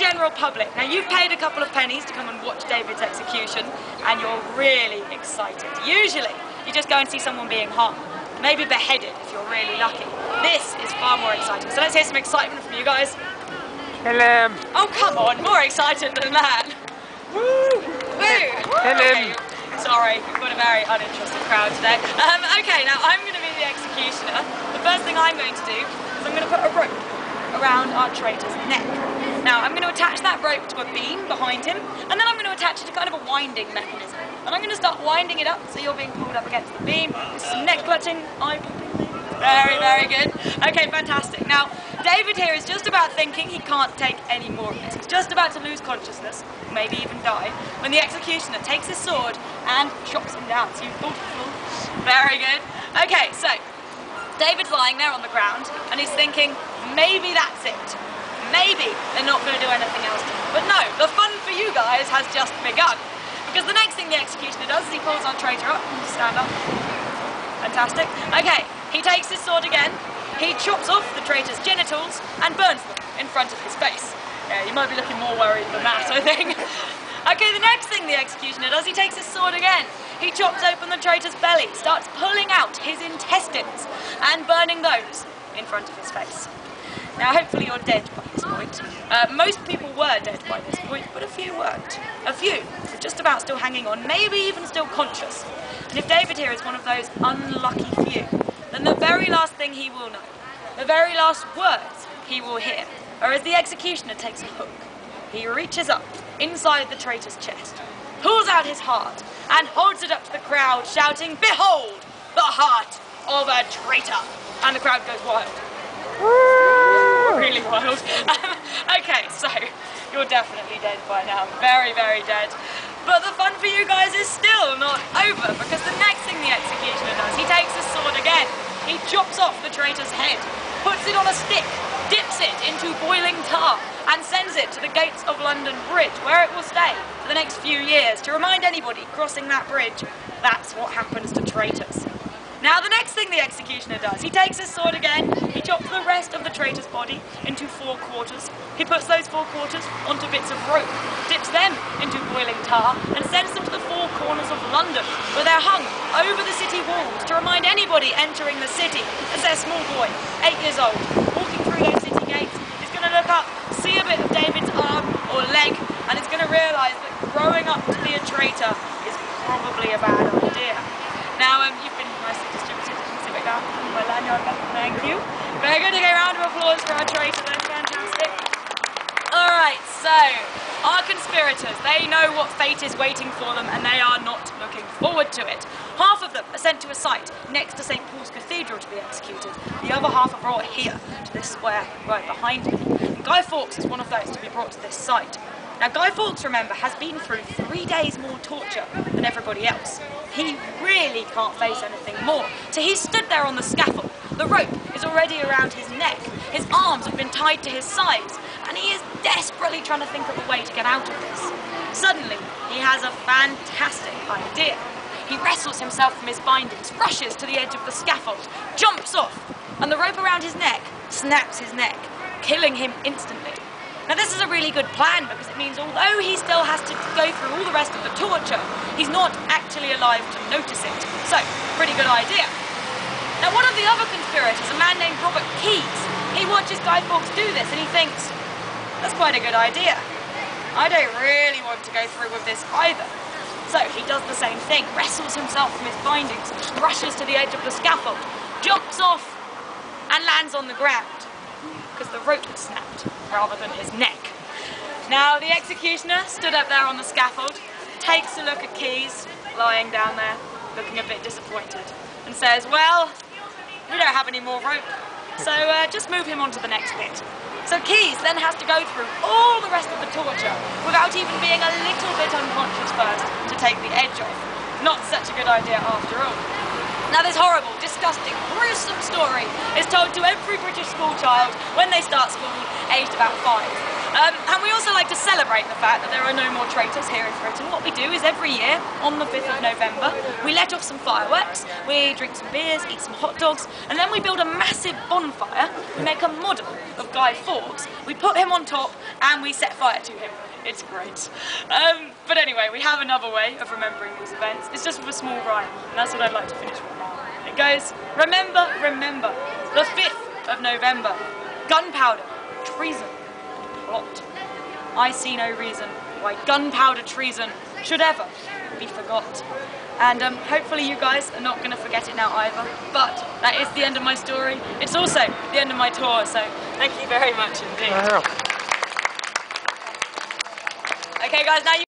general public. Now you've paid a couple of pennies to come and watch David's execution, and you're really excited. Usually, you just go and see someone being hung, maybe beheaded if you're really lucky. This is far more exciting. So let's hear some excitement from you guys. Hello. Oh, come on, more excited than that. Woo! Woo! Hello. Okay, sorry, we've got a very uninterested crowd today. Okay, now I'm going to be the executioner. The first thing I'm going to do is I'm going to put a rope around our traitor's neck. Now I'm going to attach that rope to a beam behind him, and then I'm going to attach it to kind of a winding mechanism. And I'm going to start winding it up so you're being pulled up against the beam. This is some neck clutching, eye popping. Very, very good. Okay, fantastic. Now, David here is just about thinking he can't take any more of this. He's just about to lose consciousness, maybe even die, when the executioner takes his sword and chops him down. So you've thought very good. Okay, so David's lying there on the ground and he's thinking, maybe that's it. Maybe they're not going to do anything else to me. But no, the fun for you guys has just begun. Because the next thing the executioner does is he pulls our traitor up. Stand up. Fantastic. Okay, he takes his sword again. He chops off the traitor's genitals and burns them in front of his face. Yeah, you might be looking more worried than that, I think. Okay, the next thing the executioner does, he takes his sword again. He chops open the traitor's belly, starts pulling out his intestines and burning those in front of his face. Now, hopefully you're dead by this point. Most people were dead by this point, but a few weren't. A few were just about still hanging on, maybe even still conscious. And if David here is one of those unlucky few, then the very last thing he will know, the very last words he will hear, are as the executioner takes a hook. He reaches up inside the traitor's chest, pulls out his heart, and holds it up to the crowd, shouting, "Behold, the heart of a traitor!" And the crowd goes wild. Really wild. Okay, so you're definitely dead by now. Very, very dead. But the fun for you guys is still not over, because the next thing the executioner does, he takes his sword again. He chops off the traitor's head, puts it on a stick, dips it into boiling tar, and sends it to the gates of London Bridge, where it will stay for the next few years to remind anybody crossing that bridge, that's what happens to traitors. Now the next thing the executioner does, he takes his sword again, he chops the rest of the traitor's body into 4 quarters, he puts those 4 quarters onto bits of rope, dips them into boiling tar, and sends them to the 4 corners of London, where they're hung over the city walls to remind anybody entering the city as their small boy, 8 years old, walking through those city gates, is going to look up, see a bit of David's arm or leg, and is going to realise that growing up to be a traitor is probably a bad idea. Now, you've been nicely distributed. Sit back down. My lanyard back. Thank you. Very good. Okay, round of applause for our traitor then. Fantastic. Alright, so, our conspirators, they know what fate is waiting for them and they are not looking forward to it. Half of them are sent to a site next to St. Paul's Cathedral to be executed. The other half are brought here, to this square right behind me. And Guy Fawkes is one of those to be brought to this site. Now, Guy Fawkes, remember, has been through 3 days more torture than everybody else. He really can't face anything more. So he's stood there on the scaffold. The rope is already around his neck. His arms have been tied to his sides. And he is desperately trying to think of a way to get out of this. Suddenly, he has a fantastic idea. He wrestles himself from his bindings, rushes to the edge of the scaffold, jumps off, and the rope around his neck snaps his neck, killing him instantly. Now this is a really good plan because it means although he still has to go through all the rest of the torture, he's not actually alive to notice it. So, pretty good idea. Now one of the other conspirators, a man named Robert Keyes, he watches Guy Fawkes do this and he thinks, that's quite a good idea. I don't really want to go through with this either. So he does the same thing, wrestles himself from his bindings, rushes to the edge of the scaffold, jumps off and lands on the ground. Because the rope had snapped, rather than his neck. Now, the executioner stood up there on the scaffold, takes a look at Keyes, lying down there, looking a bit disappointed, and says, well, we don't have any more rope, so just move him on to the next bit. So Keyes then has to go through all the rest of the torture without even being a little bit unconscious first to take the edge off. Not such a good idea after all. Now this horrible, disgusting, gruesome story is told to every British school child when they start school, aged about 5. And we also like to celebrate the fact that there are no more traitors here in Britain. What we do is every year, on the 5th of November, we let off some fireworks, we drink some beers, eat some hot dogs, and then we build a massive bonfire. We make a model of Guy Fawkes, we put him on top, and we set fire to him. It's great. But anyway, we have another way of remembering these events. It's just with a small rhyme, and that's what I'd like to finish with now. It goes, remember, remember, the 5th of November, gunpowder, treason, plot. I see no reason why gunpowder treason should ever be forgot. And hopefully you guys are not going to forget it now either. But that is the end of my story. It's also the end of my tour, so thank you very much indeed. Wow. Okay guys, now you